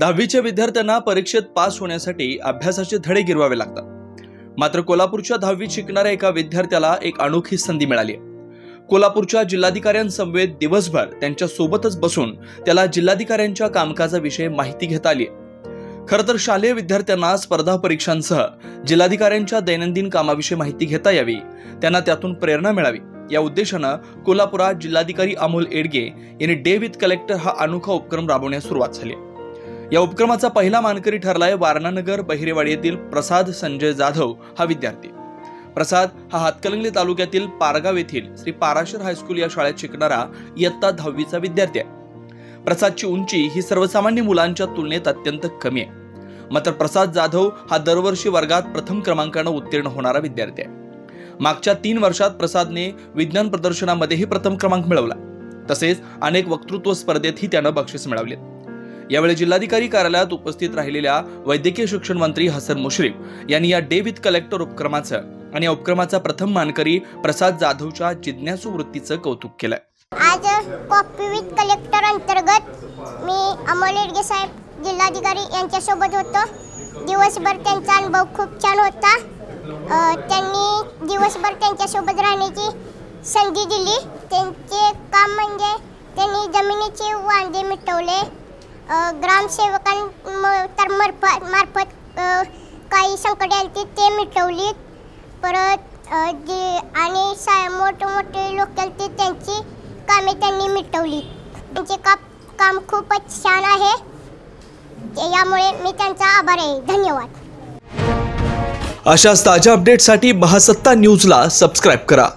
10वीच्या विद्यार्थ्यांना परीक्षेत पास होण्यासाठी अभ्यासाचे धडे गिरवावे लागतात। मात्र कोल्हापूरच्या 10वीत शिकणाऱ्या एका विद्यार्थ्याला एक अनोखी संधी मिळाली आहे। कोल्हापूरच्या जिल्हाधिकाऱ्यांसमवेत दिवसभर त्यांच्या सोबतच बसून त्याला जिल्हाधिकाऱ्यांच्या कामकाजाविषयी माहिती घेता आली आहे। खरं तर शालेय विद्यार्थ्यांना स्पर्धा परीक्षांसह जिल्हाधिकाऱ्यांच्या दैनंदिन कामाविषयी माहिती घेता यावी, त्यांना त्यातून प्रेरणा मिळावी या उद्देशानं कोल्हापुरात जिल्हाधिकारी अमोल एडगे यांनी डे विथ कलेक्टर हा अनोखा उपक्रम राबवण्यास सुरुवात झाली। या उपक्रमाचा पहिला मानकरी ठरलाय वारणानगर बहिरेवाडी येथील प्रसाद संजय जाधव हा विद्यार्थी। प्रसाद हा हातकणंगले तालुक्यातील पारगाव येथील श्री पाराशर हायस्कूल या शाळेत शिकणारा इयत्ता 10वीचा विद्यार्थी आहे। प्रसादची उंची ही सर्वसामान्य मुलांच्या तुलनेत अत्यंत कमी आहे। मात्र प्रसाद जाधव हा दरवर्षी वर्गात प्रथम क्रमांकाने उत्तीर्ण होणारा विद्यार्थी आहे। मागच्या 3 वर्षात प्रसादने विज्ञान प्रदर्शनामध्येही प्रथम क्रमांक मिळवला, तसेच अनेक वक्तृत्व स्पर्धेतही त्यानं बक्षीस मिळवले। यावेळी जिल्हाधिकारी कार्यालयात उपस्थित राहिलेल्या वैद्यकीय शिक्षण मंत्री हसन मुश्रीफ यांनी या डे विथ कलेक्टर उपक्रमाचं आणि या उपक्रमाचा प्रथम मानकरी प्रसाद जाधवच्या जिज्ञासू वृत्तीचं कौतुक केलंय। आज कॉपी विथ कलेक्टर अंतर्गत मी अमोल एडगे साहेब जिल्हाधिकारी यांच्यासोबत होतो। दिवसभर त्यांचा अनुभव खूप छान होता। त्यांनी दिवसभर त्यांच्यासोबत राहण्याची संधी दिली। त्यांचे काम म्हणजे त्यांनी जमिनीचे वांदे मिटवले, ग्रामसेवकांमार्फत काही संकटे आली ते मिटवली, परत आणि मोठे लोक आले त्यांची कामे त्यांनी मिटवली। त्यांचे काम खूपच छान आहे, यामुळे मी त्यांचा आभार आहे। धन्यवाद। अशाच ताज्या अपडेट्ससाठी महासत्ता न्यूजला सबस्क्राइब करा।